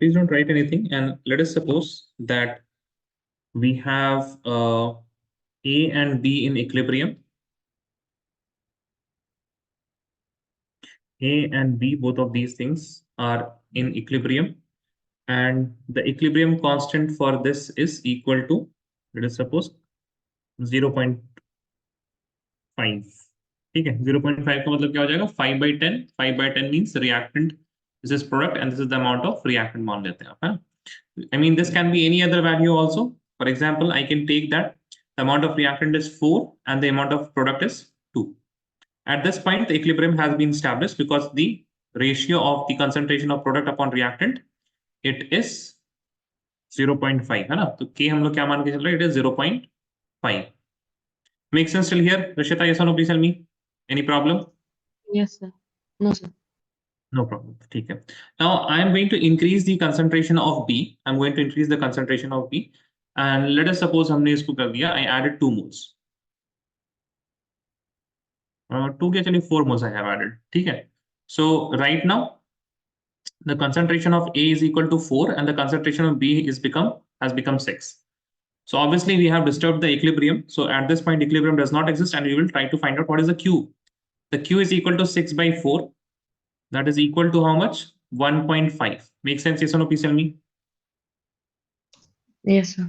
Please don't write anything, and let us suppose that we have A and B in equilibrium. A and B, both of these things are in equilibrium, and the equilibrium constant for this is equal to, let us suppose, 0.5. ठीक है, 0.5 का मतलब क्या हो जाएगा, 5/10. 5/10 means reactant, this is product and this is the amount of reactant मान लेते हैं आप, है ना. I mean, this can be any other value also. For example, I can take that the amount of reactant is 4 and the amount of product is 2. At this point, the equilibrium has been established because the ratio of the concentration of product upon reactant, it is 0.5, है ना. तो K हम लोग क्या मान के चल रहे हैं, it is 0.5. Make sense till here, Rishita? Yes or no? Please tell me. Any problem? Yes, sir. No, sir. No problem. ठीक है. Now I am going to increase the concentration of B. I'm going to increase the concentration of B, and let us suppose हमने इसको कर दिया. I added 2 moles. 2 के चलिए 4 moles I have added. ठीक है. So right now the concentration of A is equal to 4 and the concentration of B has become 6. So obviously we have disturbed the equilibrium. So at this point equilibrium does not exist, and we will try to find out what is the Q. The Q is equal to 6/4. That is equal to how much? 1.5. Make sense? Yes or no? Please tell me. Yes, sir.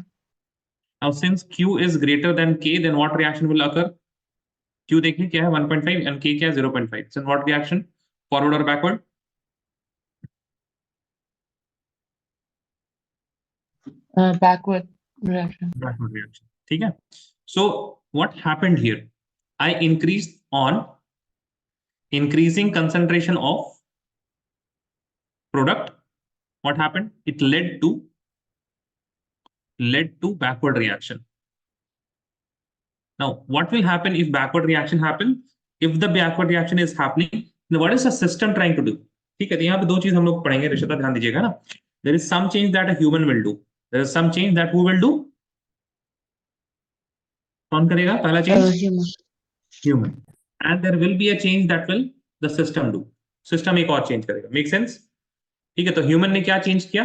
Now since Q is greater than K, then what reaction will occur? Q देखिए क्या है, 1.5 and K क्या है, 0.5. So what reaction? Forward or backward? Backward reaction. Backward reaction. ठीक है. So what happened here? I increased on increasing concentration of product. What happened? It led to backward reaction. Now, what will happen if backward reaction happens? If the backward reaction is happening, then what is the system trying to do? ठीक है, तो यहाँ पे दो चीज हम लोग पढ़ेंगे, रिश्ता ध्यान दीजिएगा ना. There is some change that a human will do. There is some change that who will do? कौन करेगा पहला change? Human. Human. And there will be a change that will the system do. System एक और change करेगा. Make sense? ठीक है, तो human ने क्या change किया?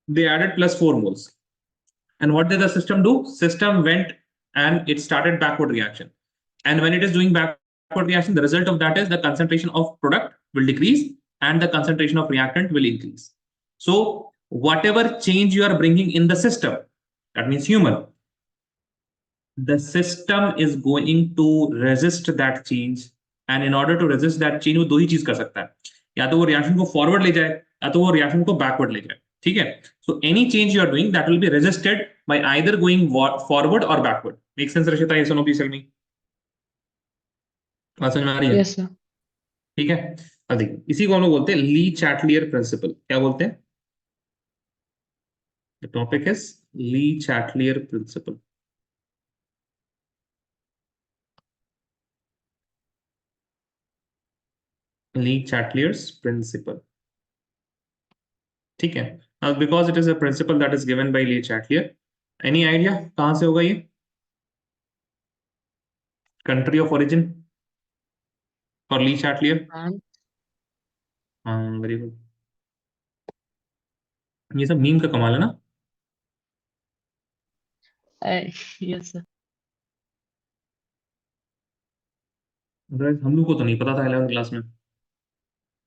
They added plus 4 moles. And what did the system do? System went and it started backward reaction. And when it is doing backward reaction, the result of that is the concentration of product will decrease and the concentration of reactant will increase. So whatever change you are bringing in the system, that means human, the system is going to resist that change. And in order to resist that change, वो दो ही चीज कर सकता है, या तो वो reaction को फॉरवर्ड ले जाए या तो वो रिएक्शन को बैकवर्ड ले जाए. ठीक है. So any change you are doing, that will be resisted by either going forward or backward. Make sense, Rishita? Yes or no? Please tell me. बात समझ में आ रही है? Yes, sir. ठीक है. अब देखिए, इसी को हम लोग बोलते हैं ली चैटलियर प्रिंसिपल. क्या बोलते हैं? The topic is Le Chatelier principle. Le Chatelier's principle. ठीक है. Now, because it is a principle that is given by Lee Chatelier, any idea कहां से होगा ये? Country of origin for Lee Chatelier? Very good. ये सब meme का कमाल है ना. Yes, sir. हम लोग को तो नहीं पता था 11th क्लास में.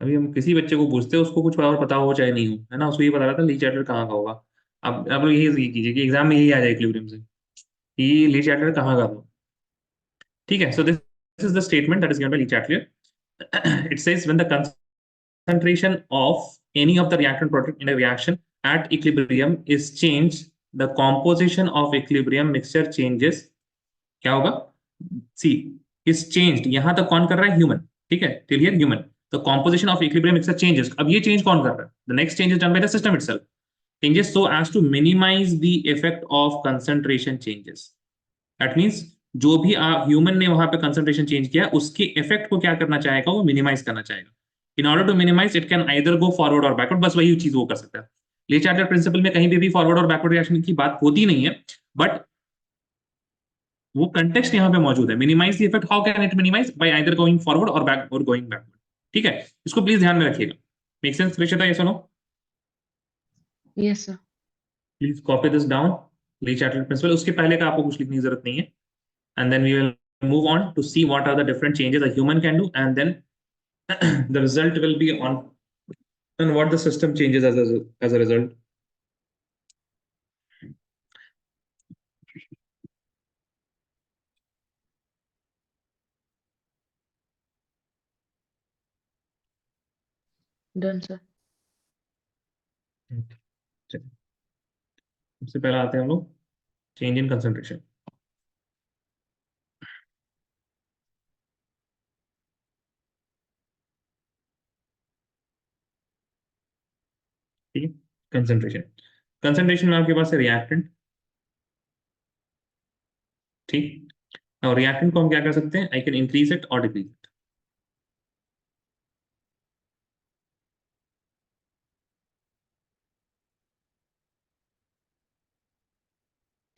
अभी हम किसी बच्चे को पूछते हैं, उसको कुछ और पता हो चाहे नहीं हो, है ना, उसको ये पता रहता ली चैटलर कहाँ का होगा. अब आप लोग यही कीजिए कि एग्जाम में यही आ जाए इक्विलिब्रियम से कि ली चैटलर कहाँ का था. ठीक है. So this is the statement that is given by Le Chatelier. It says when द concentration of any of the reactant product in a reaction at equilibrium is changed, the composition of equilibrium mixture changes. क्या होगा? See, is changed. यहां तक कौन कर रहा है? Human. ठीक है, till here human. The composition of equilibrium mixture changes. अब ये change कौन कर रहा है? The next change is done by the system itself. Changes so as to minimize the effect of concentration changes. That means जो भी human ने वहां पे कंसंट्रेशन चेंज किया, उसके इफेक्ट को क्या करना चाहेगा? वो मिनिमाइज करना चाहेगा. In order to minimize it can either go forward और बैकवर्ड. बस वही चीज वो कर सकता है. ली चार्टर प्रिंसिपल में कहीं पे भी फॉरवर्ड और बैकवर्ड रिएक्शन की बात होती नहीं है, बट वो कंटेक्स्ट यहाँ पे मौजूद है। Minimize the effect, how can it minimize? By either going forward और बैक और गोइंग बैकवर्ड। ठीक है, इसको प्लीज ध्यान में रखिएगा। Make sense Rishita? ये सुनो, Yes, sir. Please copy this down. Le Chatelier principle, उसके पहले का आपको कुछ लिखने की जरूरत नहीं है। And then we will move on to see what are the different changes a human can do, and then the result will be on and what the system changes as a result. Done, sir. चलिए, सबसे पहले आते हैं हम लोग change in concentration. ठीक है, concentration. Concentration में आपके पास है रिएक्टेंट। ठीक, और रिएक्टेंट को हम क्या कर सकते हैं? आई कैन इंक्रीज इट और डिक्रीज इट।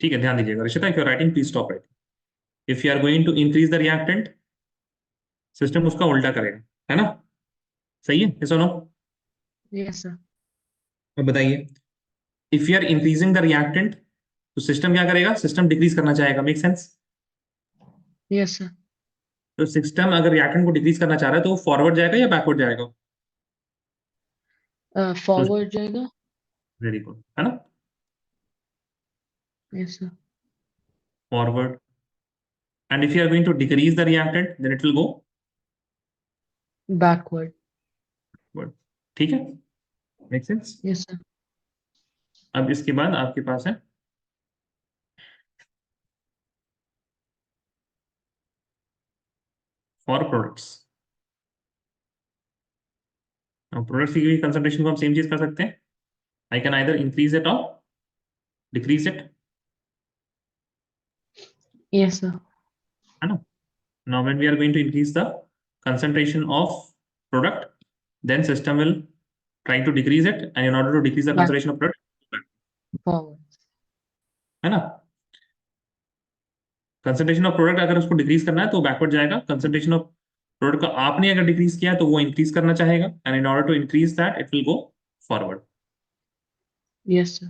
ठीक है, ध्यान दीजिएगा Rishita, if you are writing please stop writing. If you are going to increase the reactant, system उसका उल्टा करेगा, है ना? सही है, ये सुनो। Yes, sir. अब बताइए, if you are increasing the reactant तो सिस्टम क्या करेगा? सिस्टम डिक्रीज करना चाहेगा। Make sense? Yes, sir. तो सिस्टम अगर रिएक्टेंट को डिक्रीज करना चाह रहा है तो वो फॉरवर्ड जाएगा या बैकवर्ड जाएगा? तो Forward जाएगा. वेरी गुड, है ना? Yes, sir. Forward. And if you are going to decrease the reactant, then it will go Backward. backward. ठीक है, मेक सेंस? Yes, sir. अब इसके बाद आपके पास है फॉर प्रोडक्ट्स। प्रोडक्ट्स की कंसंट्रेशन को हम सेम चीज कर सकते हैं। I can either increase it और डिक्रीज इट, Yes, sir. है ना? Now when we are going to increase the concentration of product, then system will try to decrease it, and in order to decrease the Back. concentration of product, Forward. है ना? Concentration of product अगर उसको decrease करना है तो backward जाएगा। Concentration of product को आपने अगर डिक्रीज किया तो वो इंक्रीज करना चाहेगा, and in order to increase that it will go forward. Yes, sir.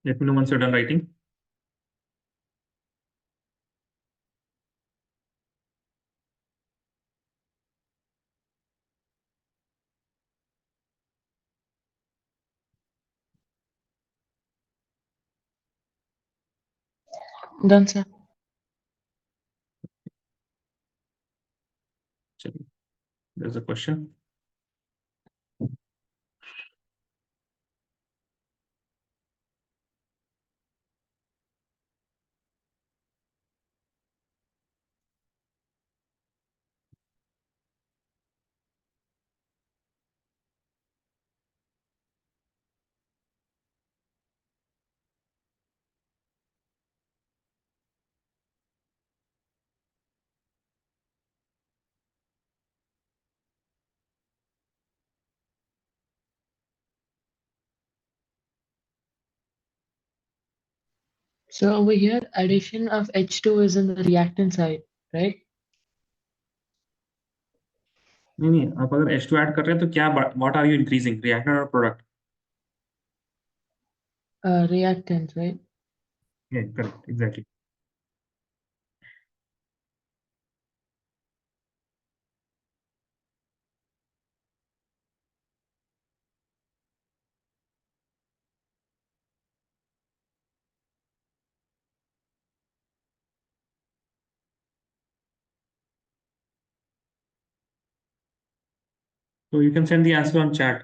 Let me know once you done writing. Done, sir. चलिए, there is a question. So over here, addition of H2 is in the reactant side, right? नहीं नहीं, आप अगर H2 add कर रहे हैं तो क्या, what are you increasing, reactant और product? Reactant, right? Correct, exactly. तो you can send the answer on chat.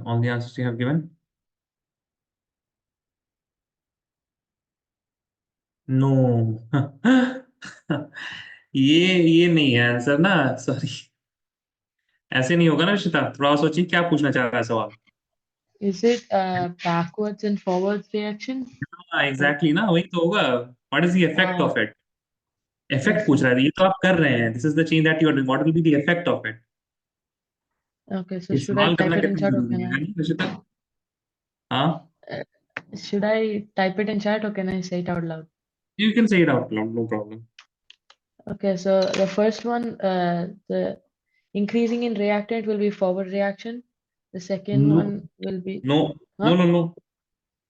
all the answers you have given? No. ये नहीं है आंसर ना, सॉरी। ऐसे नहीं होगा ना रिश्ता, थोड़ा सोचिए क्या पूछना चाह रहा है सवाल। Is it backwards and forwards reaction? हाँ एग्जैक्टली ना, वही तो होगा। What is the effect Ah, of it? Effect yes, पूछ sir. रहा है, ये तो आप कर रहे हैं। This is the change that you are doing, what will be the effect of it? Okay, so ये should I सवाल type करना it in कितना chat or जरूरी can है I? नहीं रिश्ता? हाँ, Should I type it in chat or can I say it out loud? you can say it out loud, no problem. Okay, so the first one, the increasing in reactant will be forward reaction. The second No, one will be, no, no, huh? no, no.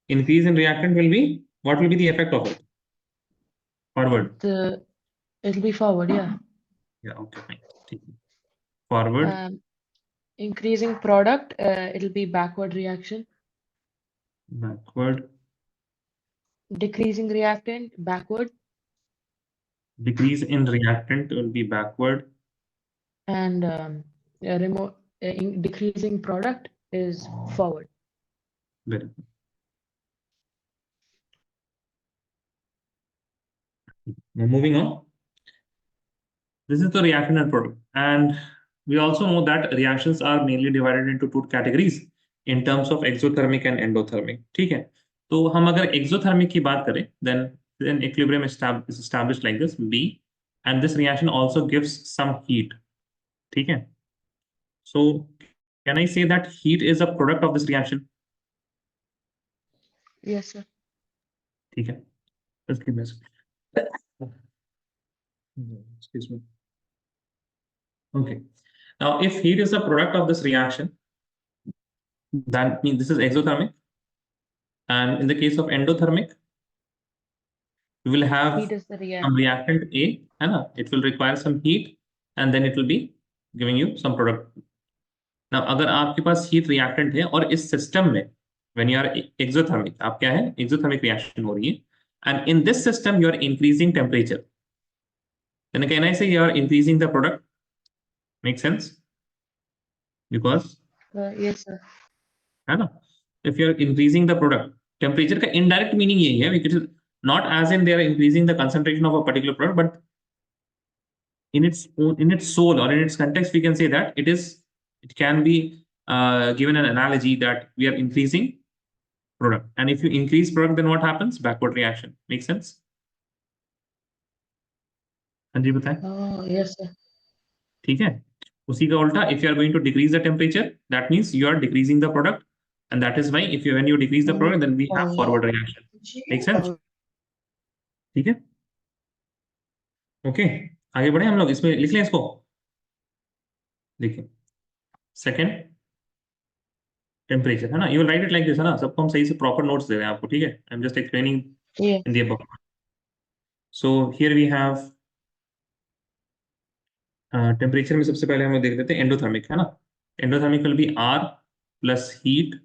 Increase in reactant will be, what will be the effect of it? Forward. The it'll be forward, yeah. Yeah, okay, fine. ठीक है. Forward, Um, Increasing product, it'll be backward reaction. backward. Decreasing reactant, backward, Decrease in reactant will be backward. and decreasing product is forward. Very good. Now moving on. This is the reactant and product. And we also know that reactions are mainly divided into two categories in terms of exothermic and endothermic. ठीक है? तो हम अगर exothermic की बात करें, then equilibrium is established like this, B, and this reaction also gives some heat. ठीक है? So can I say that heat is a product of this reaction? Yes, sir. ठीक है? Just give me a second. Excuse me. Okay. Now, if heat is a product of this reaction, that means this is exothermic. And in the case of endothermic, we will Heat have is the some reactant. reactant A, and it will require some heat, and then it will be giving you some product. Now, अगर आपके पास heat reactant है और इस system में when you are exothermic, आप क्या है exothermic reaction हो रही है, and in this system you are increasing temperature, then can I say you are increasing the product? Make sense? Because Yes, sir. है ना, if you are increasing the product, temperature का indirect meaning यही है, which is not as in they are increasing the concentration of a particular product, but in its soul or in its context, we can say that it can be given an analogy that we are increasing product, and if you increase product, then what happens? Backward reaction. Make sense? हाँ जी बताएं. Oh, yes, sir. ठीक है, उसी का उल्टा, if you are going to decrease the temperature, that means you are decreasing the product, and that is why if you when you decrease the product, then we have Forward. forward reaction. Make sense? ठीक है, okay, आगे बढ़े हम लोग, इसमें लिख लें इसको. देखिए, सेकंड टेम्परेचर है ना, you right it like this है ना, सबको हम सही से प्रॉपर नोट्स दे रहे हैं आपको. ठीक है, I am just explaining Yeah. In the book. So here we have temperature में सबसे पहले हम लोग देख लेते हैं एंडोथर्मिक, है ना. Endothermic will be R plus heat,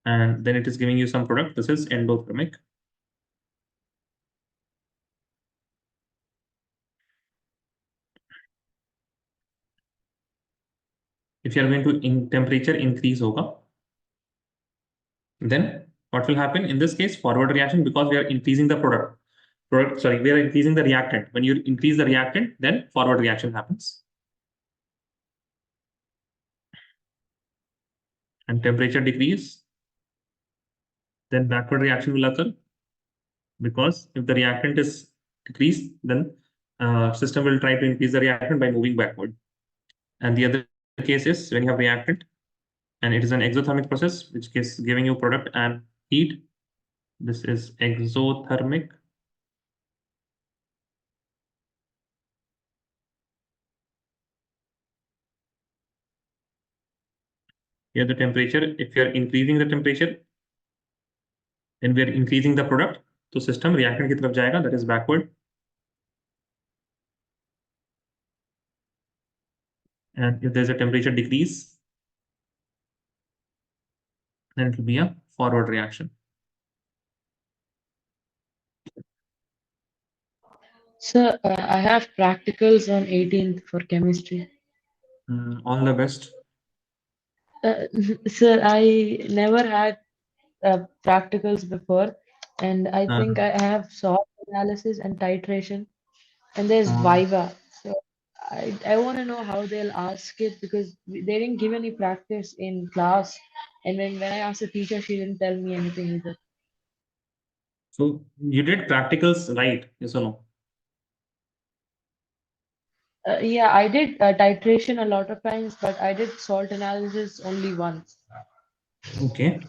and then it is giving you some product. This is endothermic. If you are going to temperature increase होगा, then what will happen in this case? Forward reaction, because we are increasing the sorry, we are increasing the reactant. When you increase the reactant, then forward reaction happens, and temperature decrease, then backward reaction will occur, because if the reactant is decreased, then system will try to increase the reactant by moving backward. And the other case is when you have reactant and it is an exothermic process, which is giving you product and heat. This is exothermic. Here the temperature, if you are increasing the temperature, then we are increasing the product, तो system reactant की तरफ जाएगा, that is backward. And if there's a temperature decrease, then it will be a forward reaction. Sir, I have practicals on 18th for chemistry. All the best. Sir, I never had practicals before, and I हाँ think I have SWOT analysis and titration, and there's हाँ. Viva. So I want to know how they'll ask it because they didn't give any practice in class, and when I asked the teacher, she didn't tell me anything either. So you did practicals, right? Yes or no? Yeah, I did titration a lot of times, but I did salt analysis only once. Okay.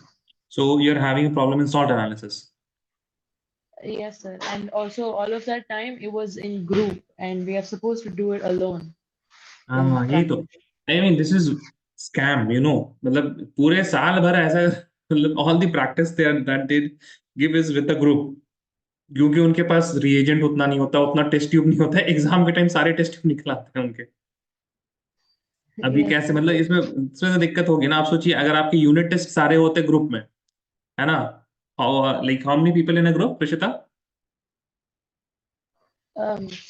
So you're having a problem in salt analysis. Yes, sir. And also, all of that time, it was in group, and we are supposed to do it alone in हाँ यही तो. practice. I mean this is scam मतलब पूरे साल भर ऐसा. मतलब all the practice they that they give is with the group, क्योंकि उनके पास रिएजेंट उतना नहीं होता, उतना टेस्ट ट्यूब नहीं होता, एग्जाम के टाइम सारे टेस्ट ट्यूब निकल आते हैं उनके. अभी Yes, कैसे, sir. मतलब इसमें इसमें तो दिक्कत होगी ना. आप सोचिए अगर आपके यूनिट टेस्ट सारे होते ग्रुप में, है ना. Like how many people in a group, Prishita?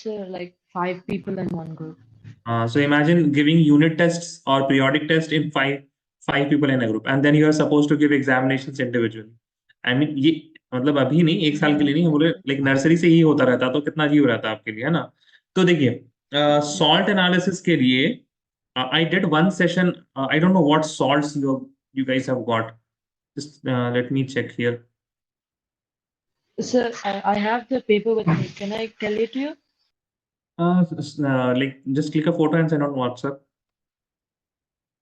So like 5 people in one group. So imagine giving unit tests or periodic test in five people in a group, and then you are supposed to give examinations individually. I mean ये मतलब अभी नहीं, एक साल के लिए नहीं, हम बोले लाइक नर्सरी से ही होता रहता तो कितना अजीब रहता आपके लिए, है ना. तो देखिए, सॉल्ट एनालिसिस के लिए I did one session. I don't know what salts you guys have got. Just let me check here. So I have the paper with me. Can I tell it to you? Like just click a photo and send on WhatsApp.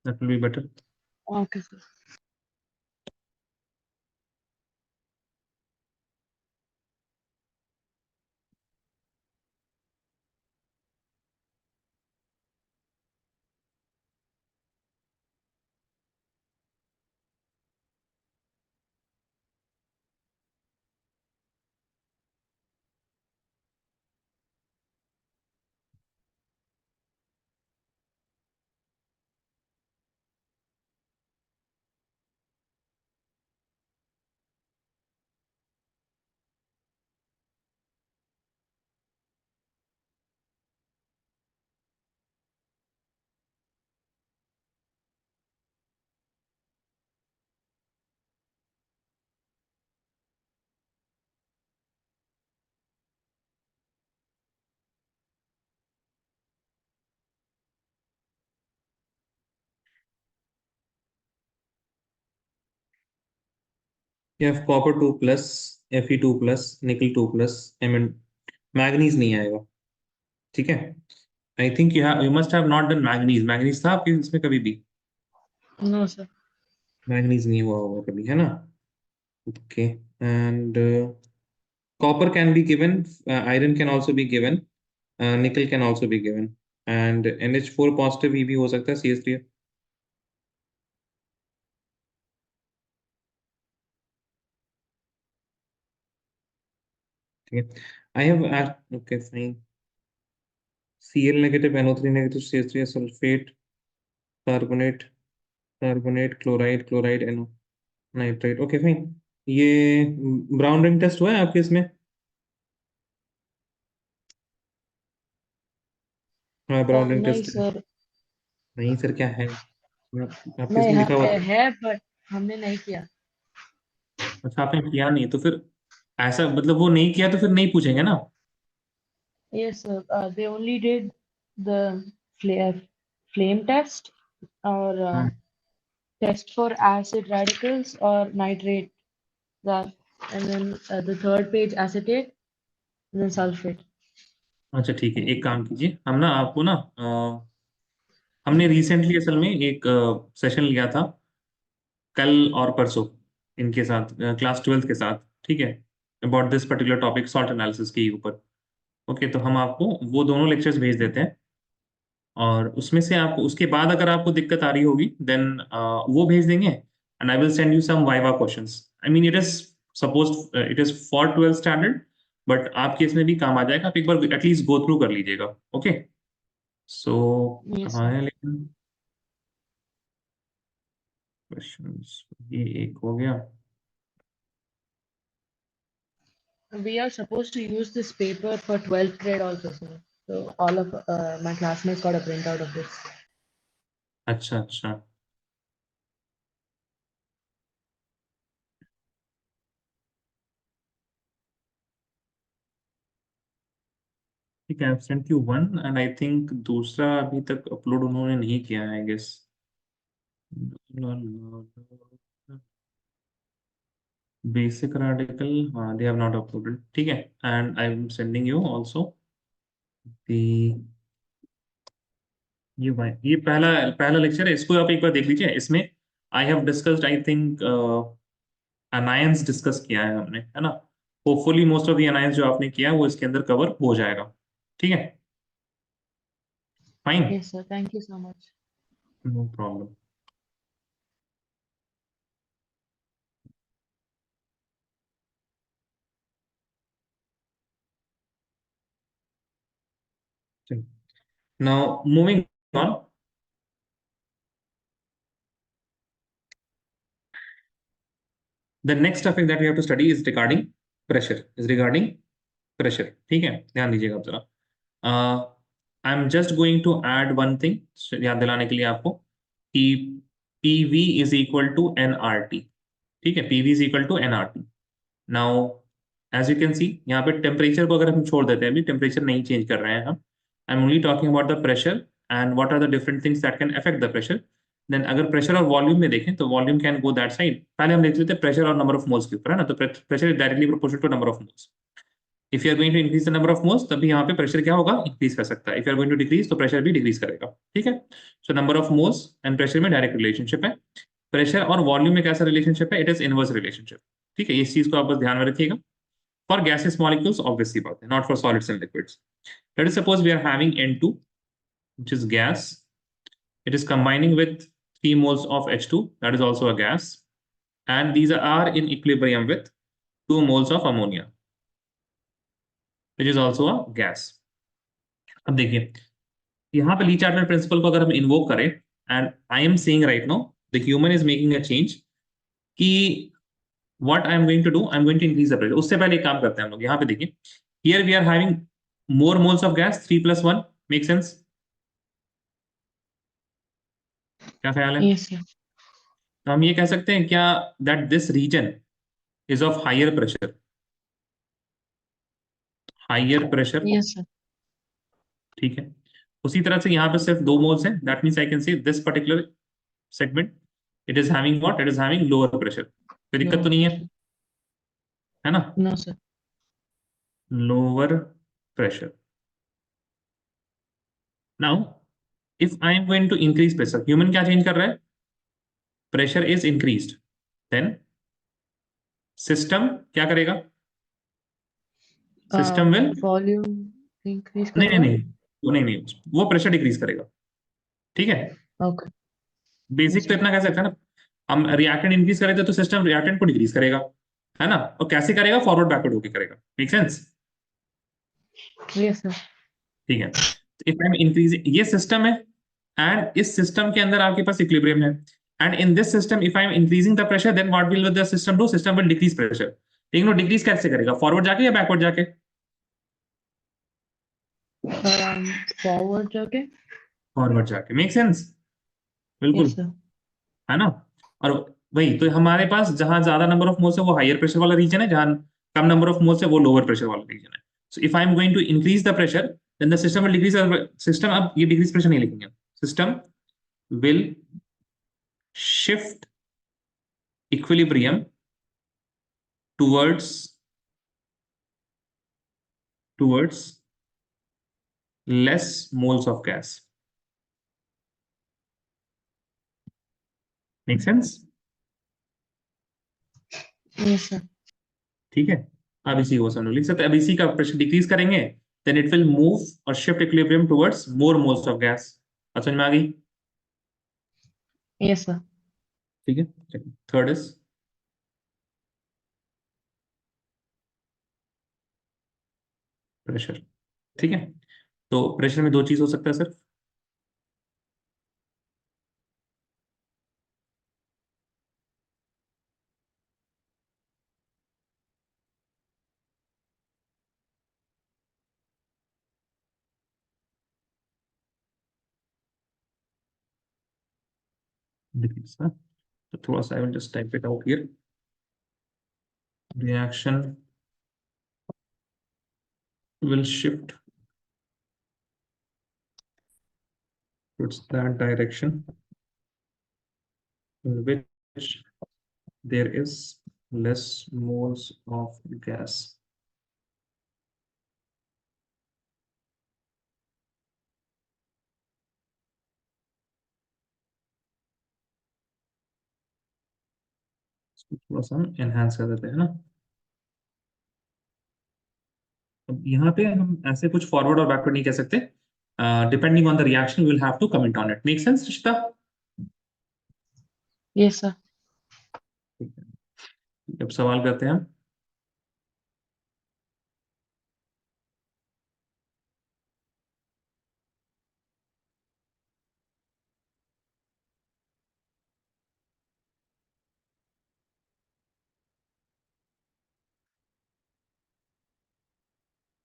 That will be better. Okay, sir. You have copper 2 plus, Fe2 plus, nickel 2 plus, I mean manganese नहीं आएगा. ठीक है. I think you must have not done manganese. Manganese था आपके इसमें कभी भी? No, sir. Manganese नहीं हुआ होगा कभी, है ना. Okay. And copper can be given, iron can also be given, nickel can also be given, and NH4 positive भी हो सकता है, CH3. ठीक है. I have. Okay fine. Cl negative, NO3 negative, CH3, sulphate, carbonate, carbonate, chloride, chloride, NO, nitrite. Okay fine. ये brown ring test हुआ है आपके इसमें? हाँ ब्राउन रिंग नहीं टेस्ट है. सर. नहीं सर, क्या है आपके नहीं इसमें हाँ लिखा हुआ था? है बट हमने नहीं किया. अच्छा आपने किया नहीं तो फिर ऐसा, मतलब वो नहीं किया तो फिर नहीं पूछेंगे ना. Yes, sir. They only did the flame test or हाँ. test for acid radicals or nitrate. That and then the third page acetate and then sulfate. अच्छा ठीक है, एक काम कीजिए, हम ना आपको ना हमने रिसेंटली असल में एक सेशन लिया था कल और परसों इनके साथ, क्लास 12th के साथ. ठीक है. About this particular topic, salt analysis के ऊपर. ओके, तो हम आपको वो दोनों लेक्चर्स भेज देते हैं, और उसमें से आपको उसके बाद अगर आपको दिक्कत आ रही होगी देन वो भेज देंगे, and I will send you some viva questions. I mean it is suppose it is for 12th standard, but आपके इसमें भी काम आ जाएगा. आप एक बार एटलीस्ट गो थ्रू कर लीजिएगा. ओके. सो Yes, कहाँ sir. है लेकिन क्वेश्चंस, ये एक हो गया. We are supposed to use this paper for 12th grade also, sir. So all of my classmates got a printout of this. अच्छा अच्छा. ठीक है, absent Q 1 and I think दूसरा अभी तक अपलोड उन्होंने नहीं किया है आई गेस। बेसिक आर्टिकल, हाँ दे हैव नॉट अपलोडेड, ठीक है। And I am sending you also दी, ये पहला पहला लेक्चर है, इसको आप एक बार देख लीजिए। इसमें I have discussed I think anions discuss किया है हमने, है ना। Hopefully most of the anions जो आपने किया है वो इसके अंदर कवर हो जाएगा, ठीक है। Fine, Yes, sir. Thank you so much. No problem. Now moving on, the next topic that we have to study is regarding pressure, is regarding pressure, ठीक है। ध्यान दीजिएगा आप जरा। I am just going to add one thing याद दिलाने के लिए आपको कि PV is equal to n R T, ठीक है। PV is equal to n R T. Now as you can see यहाँ पे टेम्परेचर को अगर हम छोड़ देते हैं, अभी टेम्परेचर नहीं चेंज कर रहे हैं हम, I am only talking about the pressure and what are the different things that can affect the pressure. Then अगर प्रेशर और वॉल्यूम में देखें तो volume can go that side. पहले हम देख लेते हैं प्रेशर और नंबर ऑफ मोल्स के ऊपर, है ना। तो pressure is directly proportional to number of moles. If you are going to increase the number of moles, तभी यहाँ पे प्रेशर क्या होगा, इंक्रीज कर सकता है। If you are going to decrease तो प्रेशर भी डिक्रीज करेगा, ठीक है। So number of moles and pressure में डायरेक्ट रिलेशनशिप है। प्रेशर और वॉल्यूम में कैसा रिलेशनशिप है, इट इज इनवर्स रिलेशनशिप, ठीक है। इस चीज को आप बस ध्यान में रखिएगा। For gaseous molecules, obviously, not for solids and liquids. Let us suppose we are having N2, which is gas. It is combining with 3 moles of H2, that is also a gas. And these are in equilibrium with 2 moles of ammonia, which is also a gas. अब देखिए, यहाँ पे ली charter principal को अगर हम invoke करें, and I am saying right now the human is making a change, कि what I am going to do, I am going to increase the pressure. उससे पहले एक काम करते हैं हम लोग, यहाँ पे देखिए, here we are having more moles of gas, 3 plus 1, make sense? क्या ख्याल है? Yes, sir. तो हम ये कह सकते हैं क्या, that this region is of higher pressure, higher pressure, Yes, sir. ठीक है। उसी तरह से यहाँ पे सिर्फ 2 मोल्स हैं, that means I can say this particular segment it is having what, it is having lower pressure. कोई दिक्कत तो Lower नहीं pressure. है ना। No, sir. Lower pressure. Now if I am going to increase pressure, human क्या change कर रहा है, pressure is increased, then system क्या करेगा, सिस्टम विल, Volume increase नहीं नहीं करेगा. नहीं, वो नहीं नहीं, वो प्रेशर डिक्रीज करेगा, ठीक है। Okay. बेसिक Yes, तो sir. इतना कह सकते हैं ना, हम रिएक्टेंट इंक्रीज करें तो सिस्टम रिएक्टेंट को डिक्रीज करेगा, है ना। और कैसे करेगा, फॉरवर्ड बैकवर्ड होकर करेगा, मेक सेंस, Yes, sir. ठीक है। इफ आई एम इंक्रीजिंग, ये सिस्टम है, एंड इस सिस्टम के अंदर आपके पास इक्विलिब्रियम है, and in this system if I am increasing the pressure, then what will the system do, system will decrease pressure. लेकिन वो डिक्रीज कैसे करेगा, फॉरवर्ड जाके या बैकवर्ड जाके, Forward जाके. फॉरवर्ड जाके, मेक सेंस, बिल्कुल, Yes, sir. है ना। और वही तो हमारे पास जहां ज्यादा नंबर ऑफ मोल्स है वो हायर प्रेशर वाला रीजन है, जहां कम नंबर ऑफ मोल्स है वो लोअर प्रेशर वाला रीजन है। So if I am going to increase the pressure, then the system will decrease, system, अब ये डिक्रीज प्रेशर नहीं लिखेंगे, system will shift equilibrium towards towards less moles of gas, make sense, Yes, sir. ठीक है। अब इसी को हम लोग लिख सकते हैं, अब इसी का प्रेशर डिक्रीज करेंगे, देन इट विल मूव और shift equilibrium towards more moles of gas. अब समझ में आ गई, Yes, sir. ठीक है। थर्ड इज प्रेशर, ठीक है। तो प्रेशर में दो चीज हो सकता है सर, डिक्रीज ना। तो थोड़ा सा I will just type it out here, reaction will shift It's that direction in which there is less moles of gas. इसको थोड़ा सा एनहांस कर देते हैं ना। अब यहाँ पे हम ऐसे कुछ फॉरवर्ड और बैकवर्ड नहीं कह सकते। Depending on the reaction will have to comment on it. Make sense Rishita? Yes, sir. अब सवाल करते हैं हम।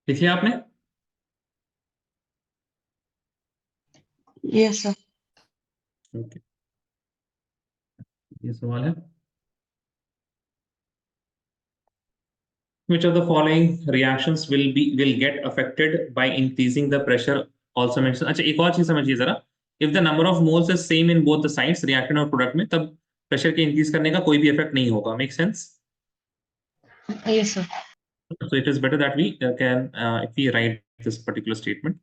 लिख लिया आपने? Yes, sir. ओके, ये सवाल है। Which of the following reactions will get affected by increasing the pressure also mentioned? अच्छा, एक और चीज समझिए जरा। If the number of moles is same in both the sides, reactant और product में, तब प्रेशर के इंक्रीज करने का कोई भी इफेक्ट नहीं होगा। Make sense? Yes, sir. So it is better that we can if we write this particular statement.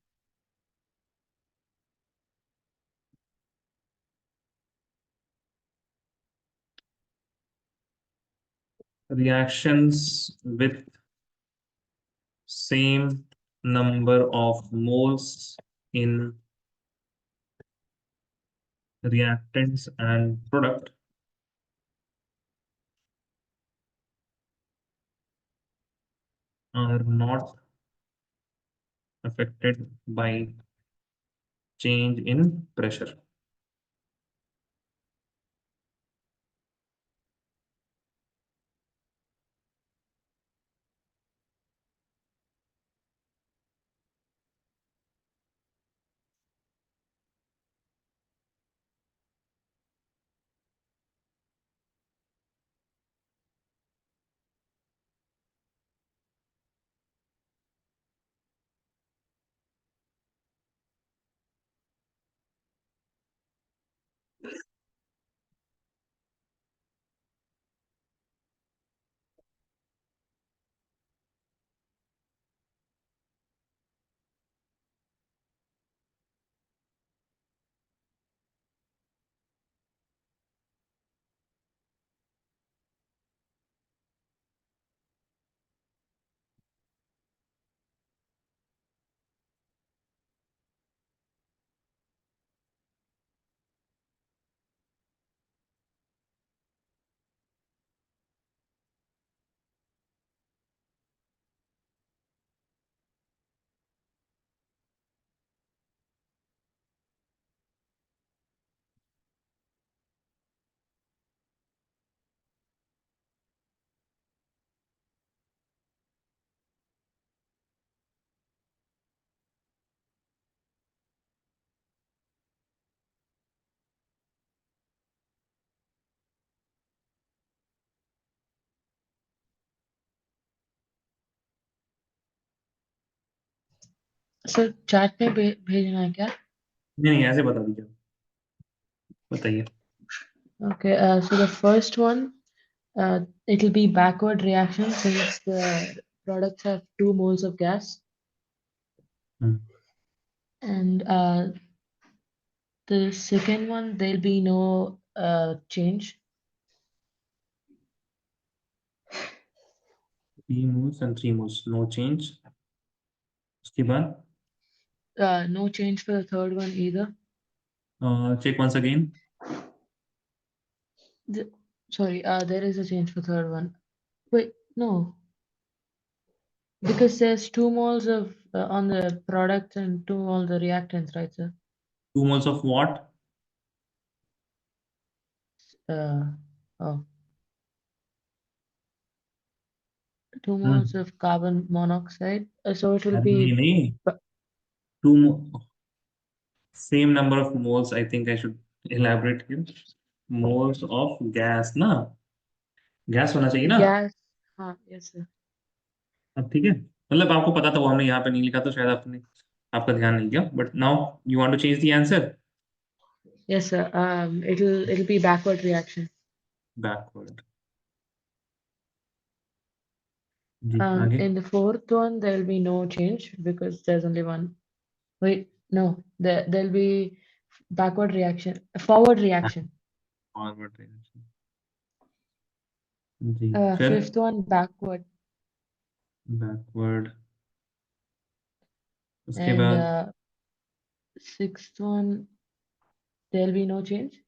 Reactions with same number of moles in reactants and product are not affected by change in pressure. Sir chat में भेजना है क्या? नहीं नहीं, ऐसे बता दीजिए, बताइए। Okay, so the first one, it will be backward reaction since the products have 2 moles of gas, hmm, and the second one there'll be no change. 3 moles and 3 moles, no change। उसके बाद No change for the third one either. Check once again। The, sorry, there is a change for third one. Wait, no, because there's 2 moles of on the product and 2 moles the reactants, right, sir? 2 moles of what? Uh, oh, 2 hmm, moles of carbon monoxide. So it will अरे नहीं be नहीं, b- 2 same number of moles, I think I should elaborate here। moles of gas ना, gas होना चाहिए ना। gas. Yes, sir. अब ठीक है, मतलब आपको पता था, वो हमने यहाँ पे नहीं लिखा तो शायद आपने आपका ध्यान नहीं गया, but now you want to change the answer. Yes, sir. It'll be backward reaction. Backward. जी आगे। In the fourth one, there'll be no change because there's only one. Wait, no, there'll be backward reaction, forward reaction. Forward reaction. जी फिर Fifth one, backward, backward. उसके and बाद sixth one, there'll be no change.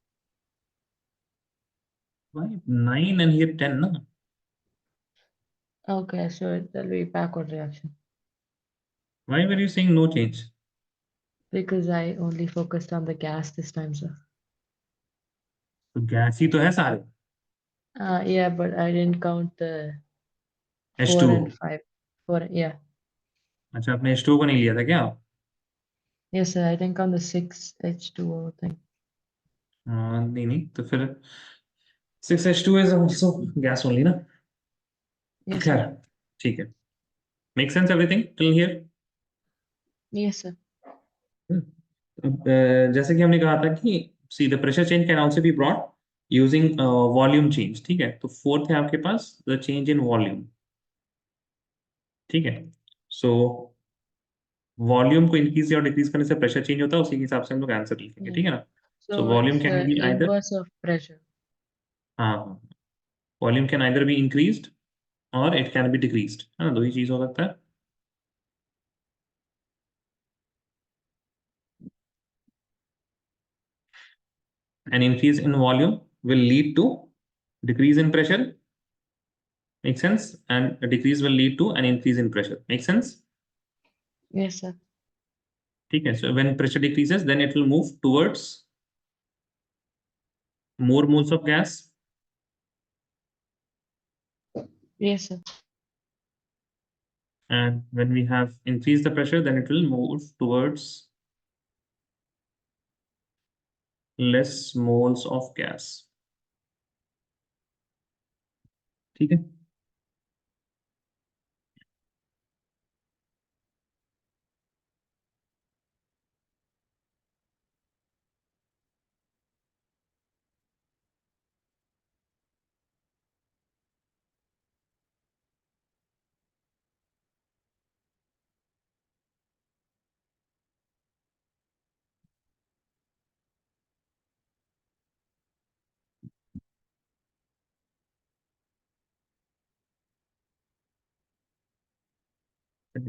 भाई 9 and here 10 ना। Okay, so there'll be backward reaction Why were you saying no change? because I only focused on the gas this time, sir. तो gas ही तो है सारे। Yeah, but I didn't count the four H2O। and five. Four, yeah. अच्छा आपने H2O को नहीं लिया था क्या? Yes, sir. I think on the six H2O thing. नहीं नहीं तो फिर 6H2 is also gas only ना। Yes, sir. खैर ठीक है। Make sense everything till here? Yes, sir. जैसे कि हमने कहा था कि see the pressure change can also be brought using volume change. ठीक है तो फोर्थ है आपके पास द चेंज इन वॉल्यूम। ठीक है सो वॉल्यूम को इंक्रीज या डिक्रीज करने से प्रेशर चेंज होता है उसी के हिसाब से हम लोग आंसर लिखेंगे। Yeah. ठीक है ना। सो So volume it's can the be either inverse of pressure. हाँ हाँ volume can either be increased और इट कैन बी डिक्रीज्ड है ना दो ही चीज हो सकता है। An increase in volume will lead to decrease in pressure. Make sense? And a decrease will lead to an increase in pressure. Make sense? Yes, sir. ठीक है so when pressure decreases then it will move towards more moles of gas Yes, sir. and when we have increased the pressure then it will move towards less moles of gas. ठीक है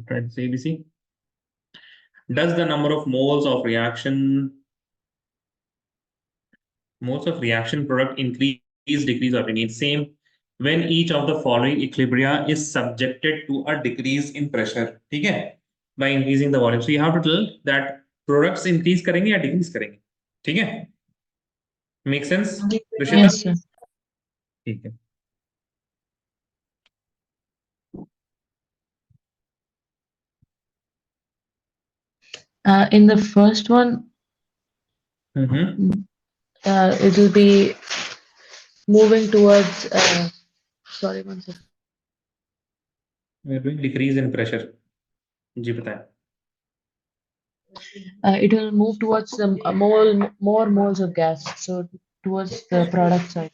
try this ABC. Does the number of moles of reaction product increase, decrease, or remain same when each of the following equilibria is subjected to a decrease in pressure? ठीक है by increasing the volume. So you have to tell that products increase करेंगे या decrease करेंगे। ठीक है make sense Rishita? Yes, sir. ठीक है In the first one, mm-hmm. it'll be moving towards. Sorry, one second. We're doing decrease in pressure। जी बताएं। It will move towards the more moles of gas. So towards the product side.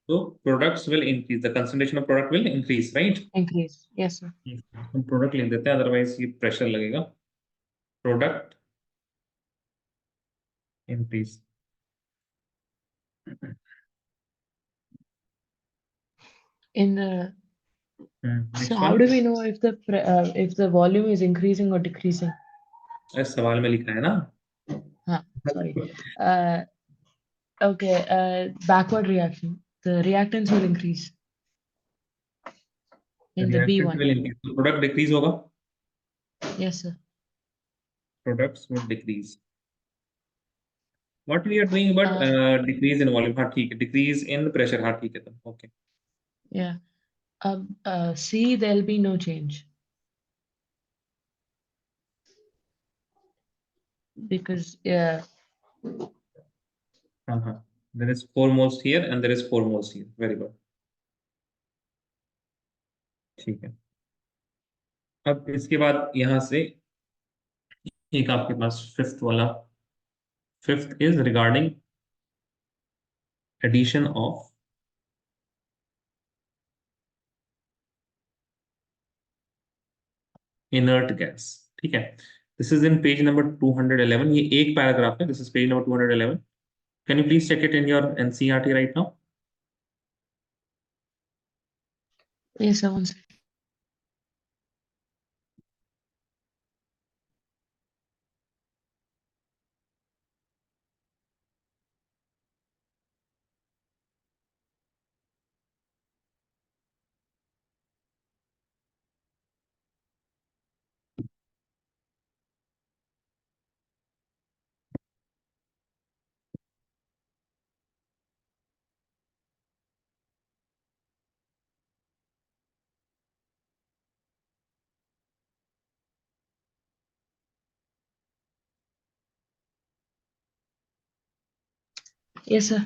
So products will increase, the concentration of product will increase, right? Increase. Yes, sir. हम product लिख देते हैं otherwise ये pressure लगेगा। Product increase. In the So next how one. do we know if the volume is increasing or decreasing? इस सवाल में लिखा है ना। Sorry. Uh, okay. Backward reaction. The reactants will increase in the B reactant one. Will increase product decrease होगा। Yes, sir. Products would decrease what we are doing but Uh, decrease in volume. हाँ ठीक है decrease in pressure. हाँ ठीक है तो okay. yeah. C, there'll be no change because yeah. हाँ हाँ there is 4 moles here and there is 4 moles here very good. ठीक है अब इसके बाद यहाँ से एक आपके पास फिफ्थ वाला। Fifth is regarding addition of inert gas. ठीक है, this is in page number 211. ये एक पैराग्राफ है. This is page number 211. Can you please check it in your NCERT right now? Yes, sir. One second. Yes, sir.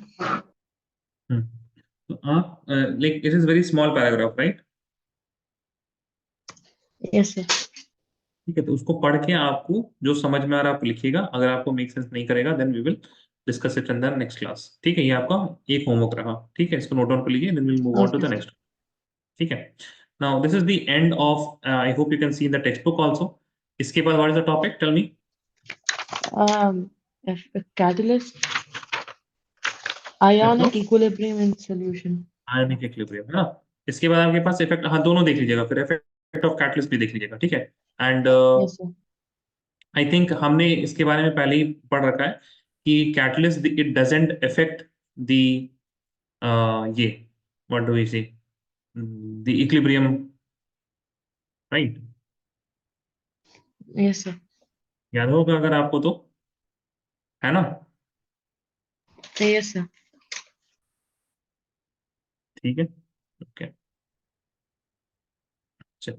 तो आप like it is very small paragraph, right? Yes, sir. ठीक है, तो उसको पढ़ के आपको जो समझ में आ रहा है आप लिखिएगा. अगर आपको मेक सेंस नहीं करेगा then we will discuss it in the next class. ठीक है, ये आपका एक होमवर्क रहा. ठीक है, इसको नोट डाउन कर लीजिए, then will move on to Okay, the sir. Next. ठीक है. Now this is the end of, I hope you can see in the text book also. इसके बाद what is the topic, tell me. If a catalyst, effect ionic of equilibrium in solution. Ionic equilibrium, है ना. इसके बाद आपके पास effect, हाँ दोनों देख लीजिएगा, फिर इफेक्ट ऑफ कैटलिस्ट भी देख लीजिएगा. ठीक है. And Yes, sir. I think हमने इसके बारे में पहले ही पढ़ रखा है कि catalyst it doesn't effect the ये व्हाट डू वी से the equilibrium, right. Yes, sir. याद होगा अगर आपको तो, है ना. Yes, sir. ठीक है. ओके. चलो,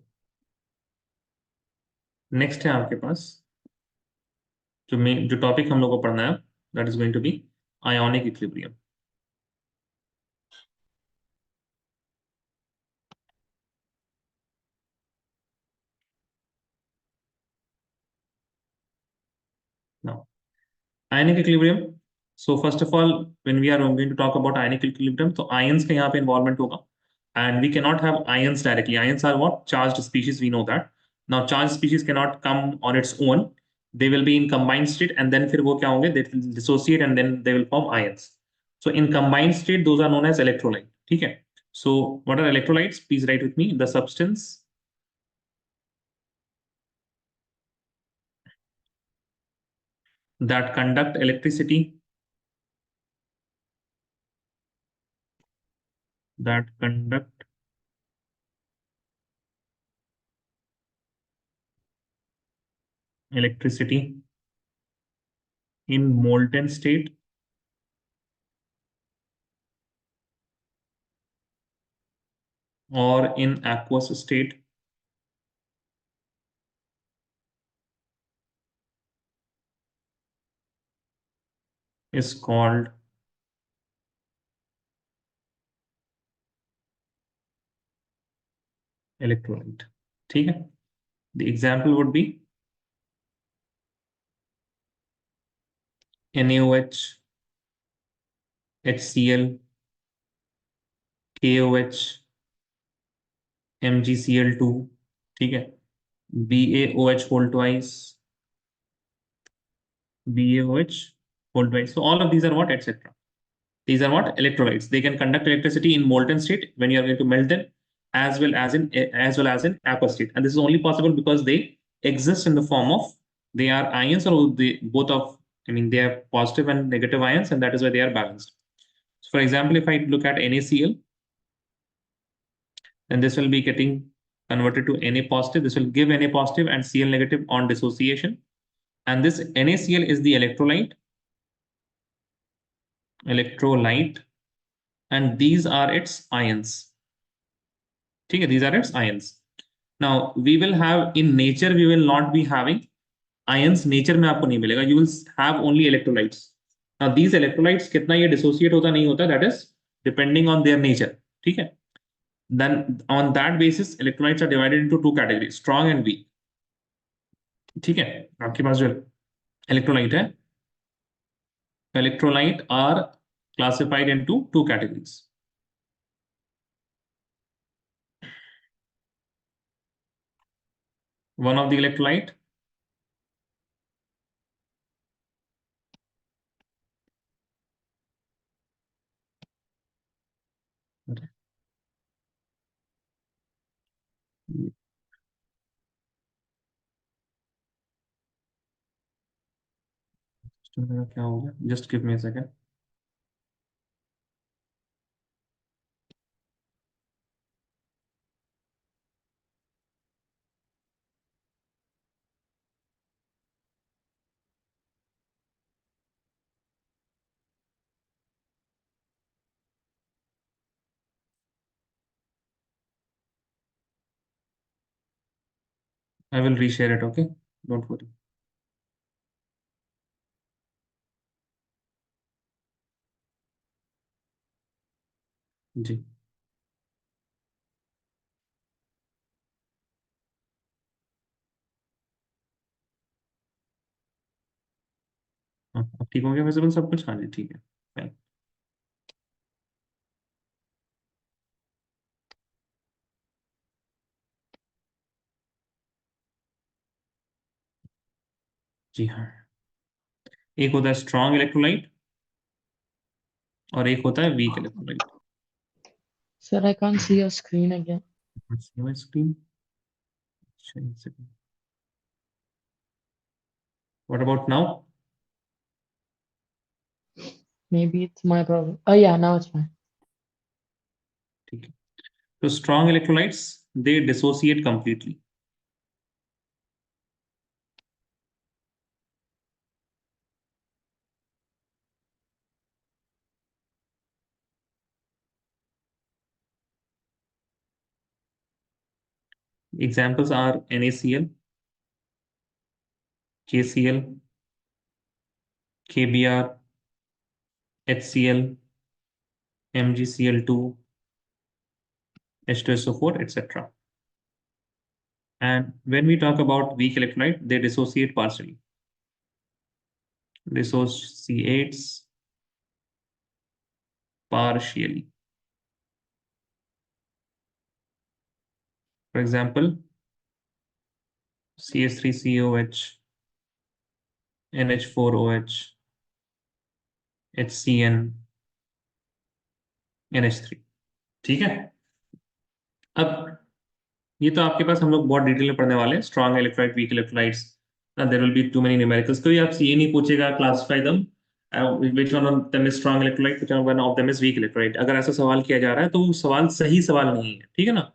नेक्स्ट है आपके पास जो टॉपिक हम लोग को पढ़ना है, that is going to be ionic equilibrium. Now ionic equilibrium. So first of all, when we are going to talk about ionic equilibrium, तो ions का यहाँ पे involvement होगा, and we cannot have ions directly. Ions are what? Charged species. We know that. Now charged species cannot come on its own. They will be in combined state, and then फिर वो क्या होंगे? They will dissociate, and then they will form ions. So in combined state, those are known as electrolyte. ठीक है. So what are electrolytes? Please write with me. The substance that conduct electricity, that conduct electricity in molten state or in aqueous state is called electrolyte. ठीक है. The example would be NaOH, HCl, KOH, MgCl2. ठीक है. BaOH whole twice, BaOH whole twice. So all of these are what, etc. These are what? Electrolytes. They can conduct electricity in molten state when you are going to melt them, as well as in aqueous state. And this is only possible because they exist in the form of, they are ions, or they both of, I mean, they have positive and negative ions, and that is why they are balanced. So for example, if I look at NaCl, then this will be getting converted to Na positive. This will give Na positive and Cl negative on dissociation. And this NaCl is the electrolyte, and these are its ions. ठीक है, these are its ions. Now we will have in nature, we will not be having ions. nature में आपको नहीं मिलेगा. You will have only electrolytes. Now these electrolytes कितना ये dissociate होता नहीं होता, that is depending on their nature. ठीक है. Then on that basis electrolytes are divided into two categories, strong and weak. ठीक है. आपके पास जो electrolyte है, electrolyte are classified into two categories. One of the electrolyte क्या हो गया, just give me a second. I will reshare it, okay? Don't worry. जी हाँ, अब ठीक हो गया विजिबल सब कुछ? हाँ जी ठीक है, fine. जी हाँ, एक होता है स्ट्रॉन्ग इलेक्ट्रोलाइट और एक होता है weak electrolyte. Sir, I can't see your screen again. Screen. What about now? Maybe it's my problem. Oh yeah, now it's fine. ठीक है. तो strong electrolytes they dissociate completely. Examples are NaCl, KCl, KBr, HCl, MgCl2, H2SO4, etc. And when we talk about weak electrolyte, they dissociate partially. Dissociates partially. For example, CH3COH, NH4OH, HCN, NH3. ठीक है. अब ये तो आपके पास हम लोग बहुत detail में पढ़ने वाले हैं, strong electrolyte, weak electrolytes. There will be too many numericals. कोई आपसे ये नहीं पूछेगा classify them which one of them is strong electrolyte, which one of them is weak electrolyte. अगर ऐसा सवाल किया जा रहा है तो वो सवाल सही सवाल नहीं है, ठीक है ना.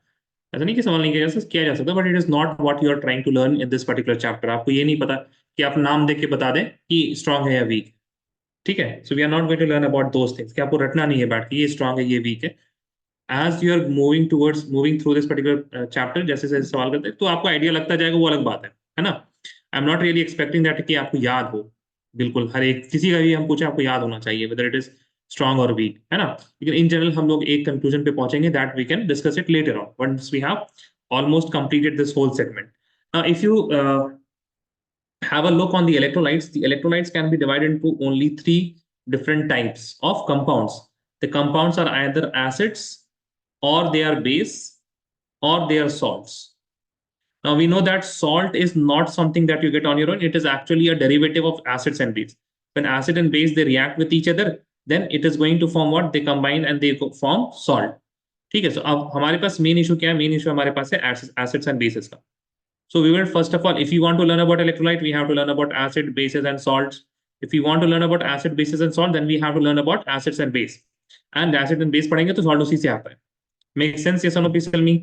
ऐसा नहीं कि सवाल नहीं किया जा सकता, but it is not what you are trying to learn in this particular chapter. आपको ये नहीं पता कि आप नाम देख के बता दें कि स्ट्रॉन्ग है या वीक. ठीक है. So we are not going to learn about those things कि आपको रटना नहीं है बैठ के ये स्ट्रॉन्ग है ये वीक है. As you are moving through this particular chapter, जैसे जैसे सवाल करते हैं तो आपको आइडिया लगता जाएगा, वो अलग बात है ना. I am not really expecting that कि आपको याद हो. बिल्कुल हर एक किसी का भी हम पूछे आपको याद होना चाहिए वेदर इट इज स्ट्रॉन्ग और वीक, है ना. लेकिन इन जनरल हम लोग एक कंक्लूजन पे पहुंचेंगे that we can discuss it later on once we have almost completed this whole segment. If you have a look on the electrolytes can be divided into only three different types of compounds. The compounds are either acids, or they are base, or they are salts. Now we know that salt is not something that you get on your own. It is actually a derivative of acids and base. When acid and base they react with each other, then it is going to form what? They combine and they form salt. ठीक है. So अब हमारे पास main issue क्या है? Main issue हमारे पास है acids and bases का. So we will first of all, if you want to learn about electrolyte, we have to learn about acid, bases, and salts. If you want to learn about acid, bases, and salt, then we have to learn about acids and base. And acid and base पढ़ेंगे तो salt उसी से आता है. Make sense? Yes or no? Please tell me.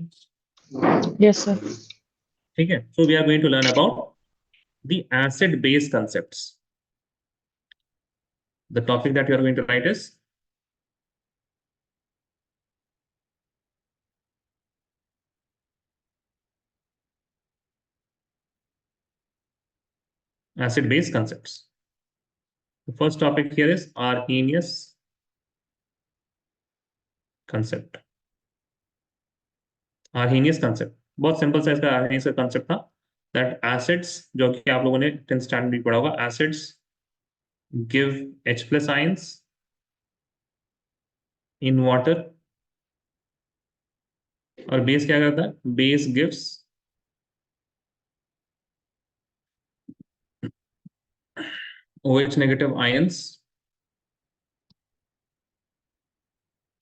Yes, sir. ठीक है. So we are going to learn about the acid-base concepts. The topic that you are going to write is acid-base concepts. The first topic here is Arrhenius concept. Arrhenius concept बहुत simple सा इसका Arrhenius का concept था. That acids जो कि आप लोगों ने 10th standard में पढ़ा होगा, acids give H plus ions in water, और बेस क्या करता है, base gives OH negative ions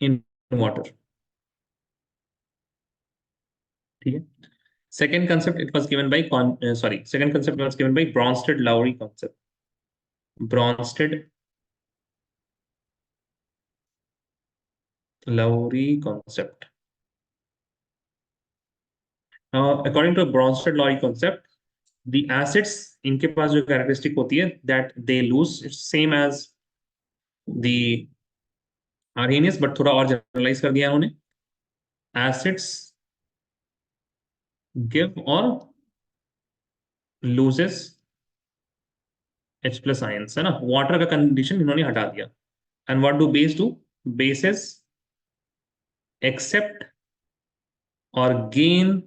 in water. ठीक है। Second concept it was given by sorry, second concept was given by Bronsted Lowry concept. Bronsted Lowry concept. According to Bronsted Lowry concept, the acids, इनके पास जो characteristic होती है that they lose, it's same as the Arrhenius, but थोड़ा और generalise कर दिया उन्होंने। एसिड्स गिव और लूजेस H+ आयंस, है ना, वाटर का कंडीशन इन्होंने हटा दिया। And what do base do, bases accept और गेन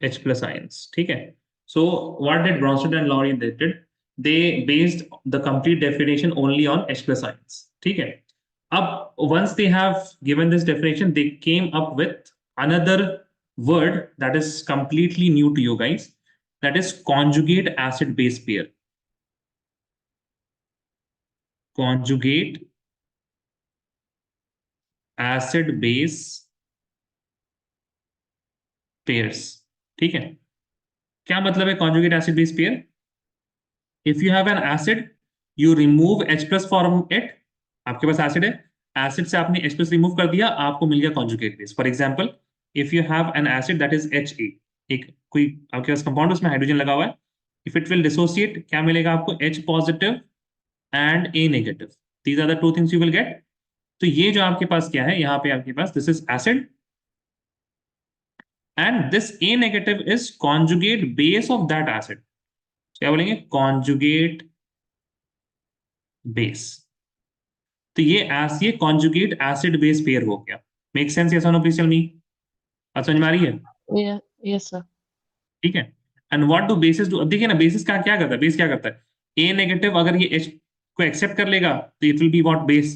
H+ ions. ठीक है। So what did Bronsted and Lowry did? They based the complete definition only on H+ ions. ठीक है। अब once they have given this definition, they came up with another word that is completely new to you guys. That is conjugate acid base pair. Conjugate acid base pairs. ठीक है। क्या मतलब है conjugate acid base pair? If you have an acid, you remove H+ from it. आपके पास acid है, acid से आपने H+ remove कर दिया, आपको मिल गया conjugate base. For example, if you have an acid that is Ha, एक कोई आपके पास कंपाउंड, उसमें हाइड्रोजन लगा हुआ है, इफ इट विल डिसोसिएट, क्या मिलेगा आपको, H positive and A negative. These are the two things you will get. तो ये जो आपके पास क्या है, यहाँ पे आपके पास this is acid, and this A negative is conjugate base of that acid. क्या बोलेंगे, कॉन्जुगेट बेस। तो ये कॉन्जुगेट एसिड बेस पेयर हो गया। मेक सेंस, यस और नो, प्लीज टेल मी। बात समझ में आ रही है? Yeah, yes, sir. ठीक है। And what do basis do, अब देखिए ना, बेसिस का क्या करता है, बेस क्या करता है, ए नेगेटिव अगर ये एच को एक्सेप्ट कर लेगा तो it will be what, base,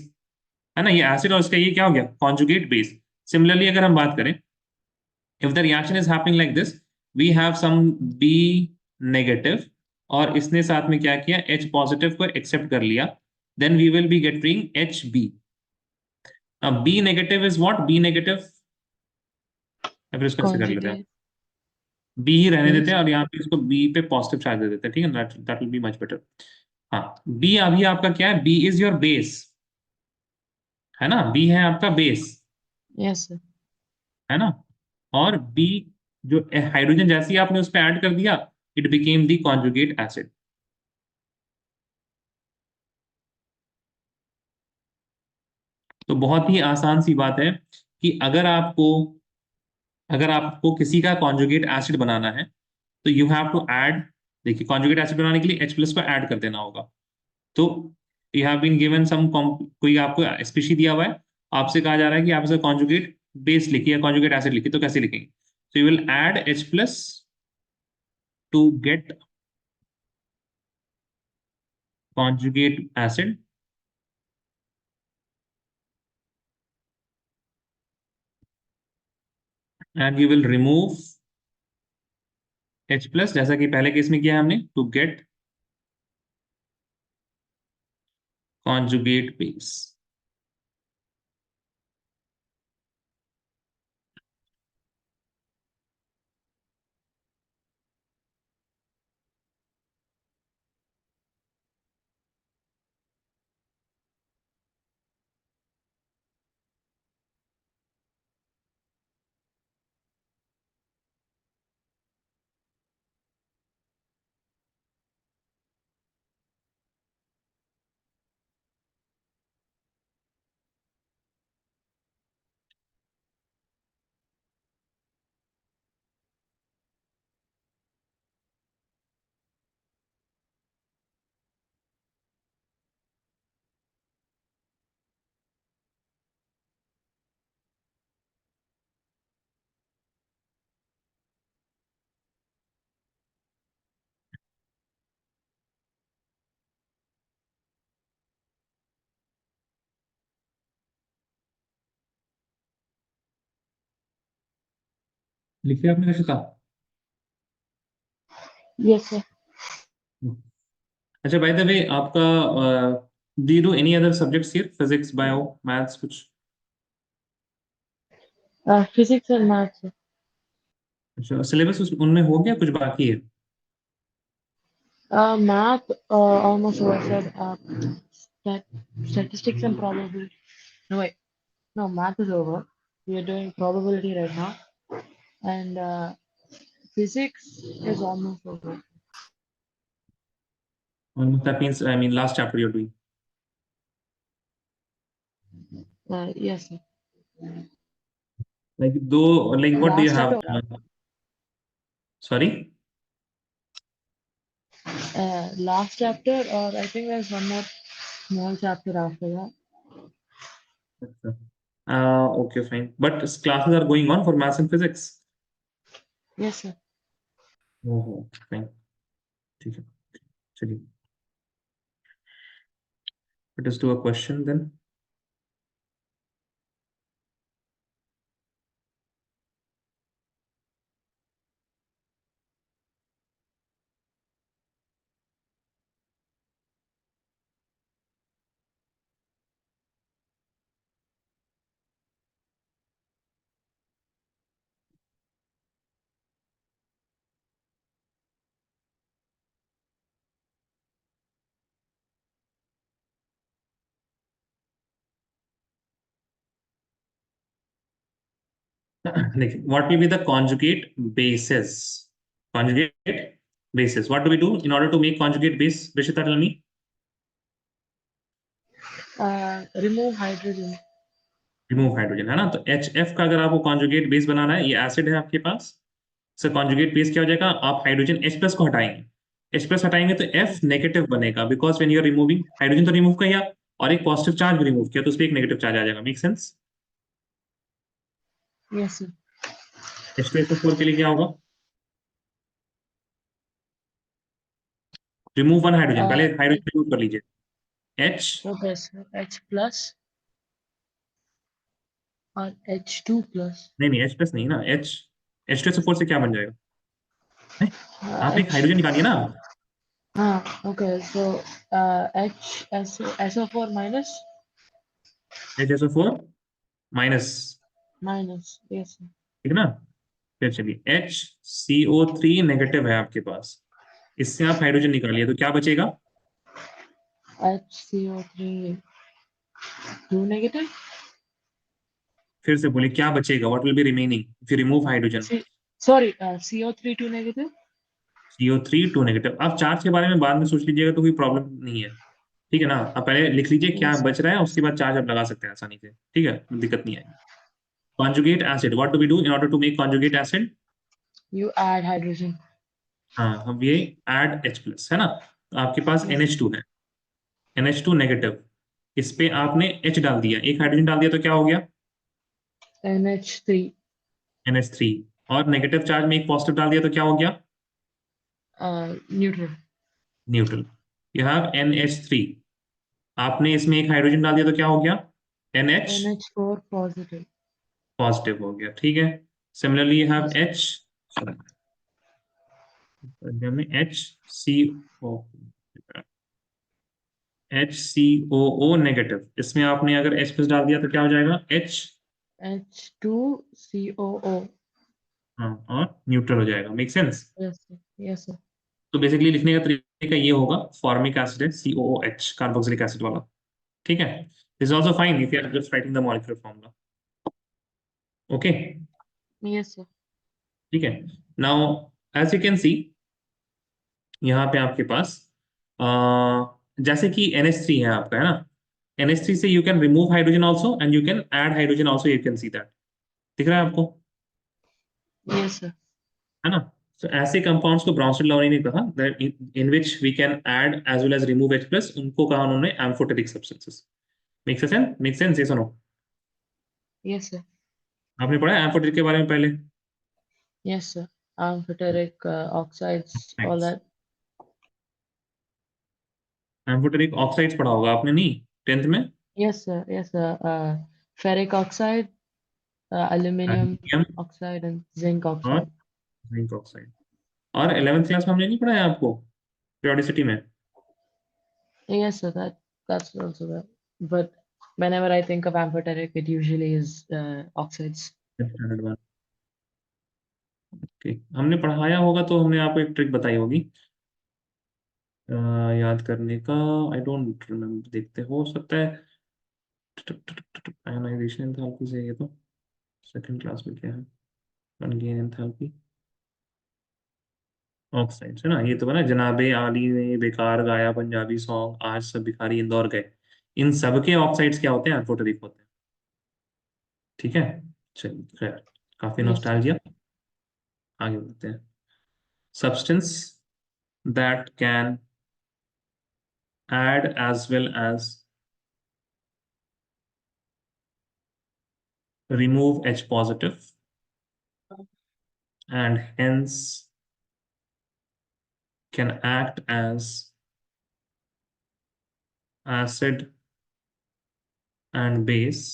है ना, ये एसिड, और इसका ये क्या हो गया, कॉन्जुगेट बेस। सिमिलरली अगर हम बात करें, if the reaction is happening like this, we have some B negative, और इसने साथ में क्या किया, एच पॉजिटिव को एक्सेप्ट कर लिया, then we will be getting HB। अब B negative is what, B negative, या फिर इसको ऐसे कर लेते हैं, Conjugate बी ही रहने देते base. हैं, और यहाँ पे इसको बी पे पॉजिटिव चार्ज दे देते हैं। ठीक है, that will be much better. हाँ, बी अभी आपका क्या है, बी इज योर बेस, है ना, बी है आपका बेस, Yes, sir. है ना, और बी जो हाइड्रोजन जैसे ही आपने उस पर ऐड कर दिया, it became the conjugate acid. तो बहुत ही आसान सी बात है कि अगर आपको किसी का कॉन्जुगेट एसिड बनाना है, तो यू हैव टू ऐड, देखिए कॉन्जुगेट एसिड बनाने के लिए H+ को ऐड कर देना होगा। तो you have been given some, कोई आपको स्पीशी दिया हुआ है, आपसे कहा जा रहा है कि आप इसे कॉन्जुगेट बेस लिखिए या कॉन्जुगेट एसिड लिखिए, तो कैसे लिखेंगे, तो you will add H+ to get conjugate acid, and you will remove H+, जैसा कि पहले केस में किया है हमने, टू गेट कॉन्जुगेट बेस। लिख लिया आपने रशिका? Yes, sir. अच्छा, बाय द वे आपका do you do any other subjects here, physics, bio, maths कुछ? Physics and maths, sir. अच्छा, सिलेबस उनमें हो गया, कुछ बाकी है? Math, almost over, sir. Stat statistics and probability. No, wait. No, math is over. We are doing probability right now. And physics is almost over. That means, I mean, last chapter you're doing. Yes, sir. Like, though, like, what do you Last have? chapter, Sorry? last chapter, or I think there's one more small chapter after that. Okay, fine. But classes are going on for maths and physics. Yes, sir. Oh, fine. ठीक है, चलिए, let us do a question then. देखिए, what will be the conjugate bases? Conjugate bases. What do we do in order to make conjugate base? Rishita, tell me. Remove hydrogen. Remove hydrogen, है ना? तो H F का अगर आपको conjugate base बनाना है, ये acid है आपके पास, सर कॉन्जुगेट बेस क्या हो जाएगा? आप हाइड्रोजन H प्लस को हटाएंगे, H प्लस हटाएंगे तो F Yes, नेगेटिव बनेगा, because when you are removing hydrogen तो रिमूव किया और एक पॉजिटिव चार्ज भी रिमूव किया, तो उस पर एक नेगेटिव चार्ज आ जाएगा। Make sense? yes, sir. H2SO4 के लिए क्या होगा? रिमूव वन हाइड्रोजन, पहले H, हाइड्रोजन रिमूव कर लीजिए। H, okay, sir. H plus or H2 plus. नहीं नहीं, H प्लस नहीं ना, H2SO4 से क्या बन जाएगा? नहीं, आप एक H. हाइड्रोजन निकालिए ना। Okay. So H S SO4 minus HSO4 minus, minus. Yes, sir. ठीक है ना? फिर चलिए, HCO3 नेगेटिव है आपके पास, इससे आप हाइड्रोजन निकालिए तो क्या बचेगा? HCO3 2 negative. फिर से बोलिए, क्या बचेगा? What will be remaining if you remove hydrogen? Sorry, CO3 2 negative. CO3 2 negative. आप चार्ज के बारे में बाद में सोच लीजिएगा, तो कोई प्रॉब्लम नहीं है, ठीक है ना? आप पहले लिख लीजिए क्या Yes, बच रहा है, उसके बाद चार्ज आप लगा सकते हैं आसानी से, ठीक है, दिक्कत नहीं आएगी। Conjugate acid, what do we do in order to make conjugate acid? you add hydrogen. हाँ, हम ये ऐड H प्लस, है ना? तो आपके पास Yes, sir. NH2 है, NH2 नेगेटिव, इस पे आपने H डाल दिया, एक हाइड्रोजन डाल दिया, तो क्या हो गया? NH3 NH3। और नेगेटिव चार्ज में एक पॉजिटिव डाल दिया तो क्या हो गया? neutral. Neutral. You have NH3, आपने इसमें एक हाइड्रोजन डाल दिया तो क्या हो गया? NH NH4 positive. पॉजिटिव हो गया, ठीक है। Similarly you have Yes, H, में HCO, HCOO नेगेटिव, इसमें आपने अगर H प्लस डाल दिया तो क्या हो जाएगा? H, H2COO. हाँ, और न्यूट्रल हो जाएगा। Make sense? Yes, sir. Yes, sir. तो बेसिकली लिखने का तरीका ये होगा, फॉर्मिक एसिड है COOH, कार्बोक्सिलिक एसिड वाला, ठीक है। This is also fine if you are just writing the molecular formula. Okay, Yes, sir. ठीक है। Now as you can see, यहाँ पे आपके पास जैसे कि NH3 है आपका, है ना? NH3 से you can remove hydrogen also and you can add hydrogen also, you can see that, दिख रहा है आपको, Yes, sir. है ना? तो ऐसे कंपाउंड्स को ब्राउनस्टेड लॉरी ने कहा that in which we can add as well as remove H plus, उनको कहा उन्होंने एम्फोटेरिक सब्सटेंसेस। मेक सेंस, ये सुनो, Yes, sir. आपने पढ़ा है एम्फोटेरिक के बारे में पहले? Yes, sir. Amphoteric oxides, all thanks. that. Amphoteric oxides पढ़ा होगा आपने, नहीं, 10th में? Yes, sir. Yes, sir. Ferric oxide. Aluminum aluminium oxide and zinc और oxide. Zinc oxide. और 11th क्लास में हमने नहीं पढ़ाया आपको periodicity में? Yes, sir, that's also there. But whenever I think of amphoteric, it usually is oxides. Standard one. ठीक, हमने पढ़ाया होगा तो हमने आपको एक ट्रिक बताई होगी अ, याद करने का। आई डोंट रिमेम्बर, देखते हो सकता है। आयनाइजेशन एंथैल्पी से, ये तो सेकंड क्लास में क्या है, अनगेन एंथैल्पी ऑक्साइड्स है ना, ये तो है ना। जनाबे आली ने बेकार गाया पंजाबी सॉन्ग, आज सब भिखारी इंदौर गए। इन सब के ऑक्साइड्स क्या होते हैं? एल्फोटेरिक होते हैं। ठीक है, चलिए खैर, काफी Yes, sir. नॉस्टैल्जिया। आगे बढ़ते हैं। Substance that can add as well as remove H positive and hence can act as acid and base,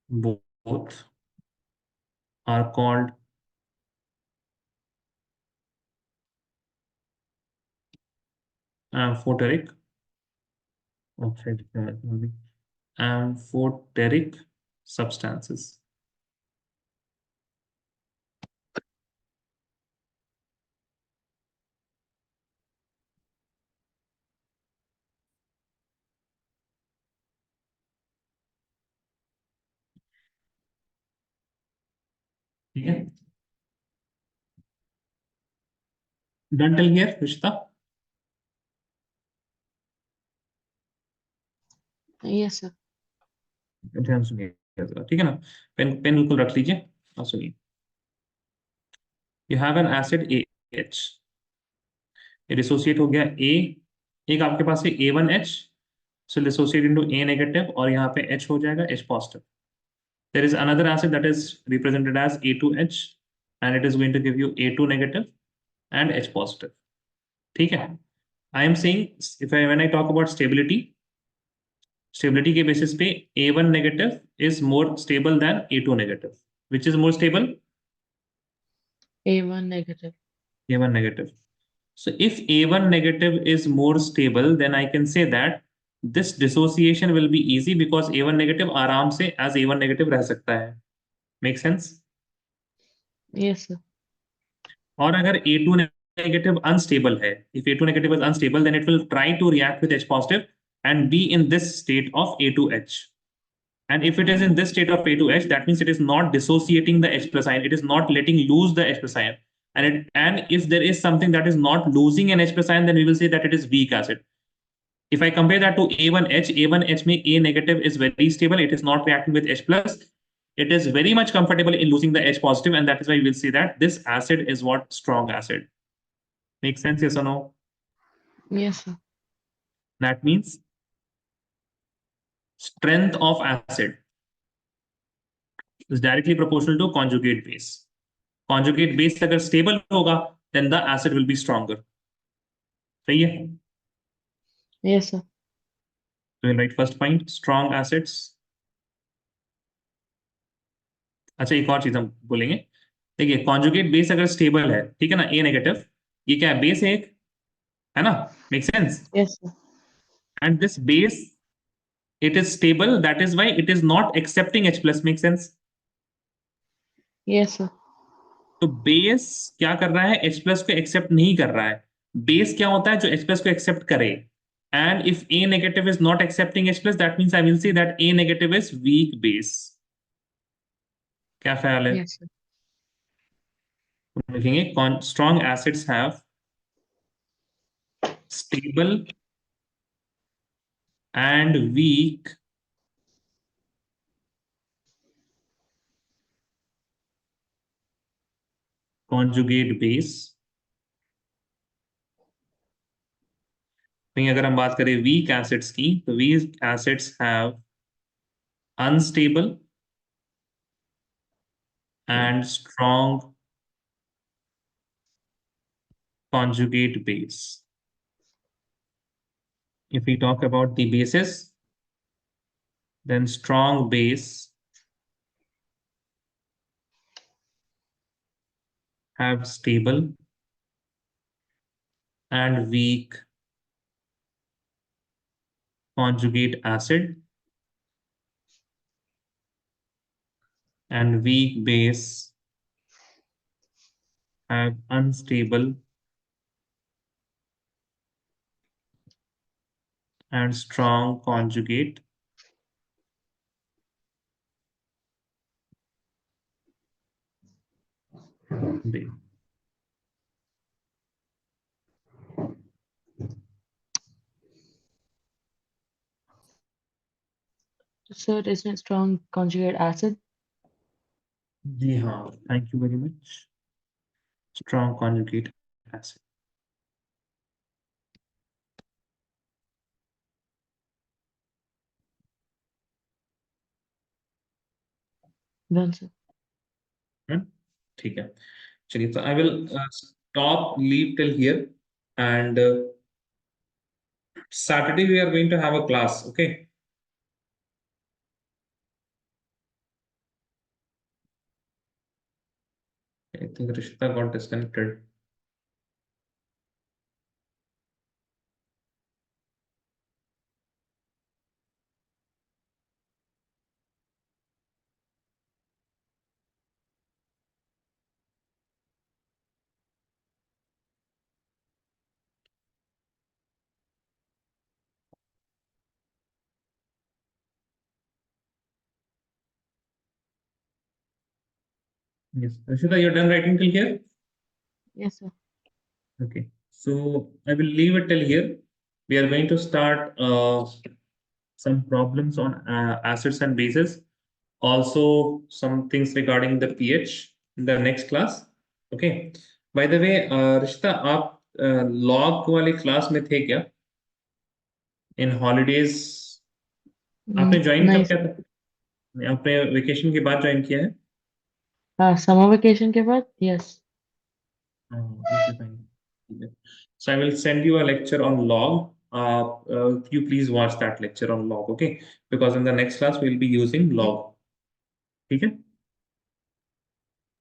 both are called amphoteric oxide, amphoteric substances। ठीक है, डन टिल हियर रिश्ता? Yes, sir. ध्यान सुनिए जरा, ठीक है ना। पेन पेन बिल्कुल रख लीजिए और सुनिए। You have an acid A H, ये डिसोसिएट हो गया ए, एक आपके पास है A1H, so dissociate into A negative और यहाँ पे H हो जाएगा H positive। There is another acid that is represented as A2H and it is going to give you A2 negative and H positive। ठीक है, I am saying if I when I talk about stability, stability के basis पे A1 negative is more stable than A2 negative। Which is more stable? A1 negative. A1 negative। So if A1 negative is more stable, then I can say that this dissociation will be easy because A1 negative आराम से as A1 negative रह सकता है। Make sense? Yes, sir. और अगर A2 negative unstable है, if A2 negative is unstable, then it will try to react with H positive and be in this state of A2H। And if it is in this state of A2H, that means it is not dissociating the H plus ion, it is not letting loose the H plus ion। And if there is something that is not losing an H plus ion, then we will say that it is weak acid। If I compare that to A1H, A1H में A negative is very stable. It is not reacting with H plus. It is very much comfortable in losing the H positive, and that is why we will say that this acid is what? Strong acid. Make sense? Yes or no? Yes, sir. That means strength of acid is directly proportional to conjugate base. Conjugate base अगर stable होगा, then the acid will be stronger. सही है? Yes, sir. So we'll write first point, strong acids। अच्छा, एक और चीज हम बोलेंगे। देखिए, कॉन्जुगेट बेस अगर स्टेबल है, ठीक है ना, ए नेगेटिव, ये क्या है? बेस है एक, है ना? Make sense? Yes, sir. And this base, it is stable, that is why it is not accepting H plus. Make sense? Yes, sir. तो बेस क्या कर रहा है? H प्लस को एक्सेप्ट नहीं कर रहा है। बेस क्या होता है? जो H प्लस को एक्सेप्ट करे। And if A negative is not accepting H plus, that means I will say that A negative is weak base. क्या ख्याल है? Yes, sir. लिखेंगे strong acids have stable and weak conjugate base। वहीं अगर हम बात करें वीक एसिड्स की, तो weak acids have unstable and strong conjugate base। If we talk about the bases, then strong base have stable and weak conjugate acid, and weak base have unstable and strong conjugate base. So it isn't strong conjugate acid. जी हाँ, thank you very much. Strong conjugate acid. Done, sir. Hmm? ठीक है, चलिए, तो I will stop leave till here, and Saturday we are going to have a class, okay? I think Rishita got disconnected. Yes, Rishita, you're done writing till here? Yes, sir. Okay, so I will leave it till here. We are going to start some problems on acids and bases, also some things regarding the pH in the next class. Okay. By the way, Rishita, आप log वाले class में थे क्या इन holidays? आपने join नहीं कब किया sir. था? आपने वेकेशन के बाद ज्वाइन किया है? हाँ, समर वेकेशन के बाद. Yes. Okay, fine. Okay. So I will send you a lecture on log. You please watch that lecture on log, okay? Because in the next class we'll be using log. ठीक है?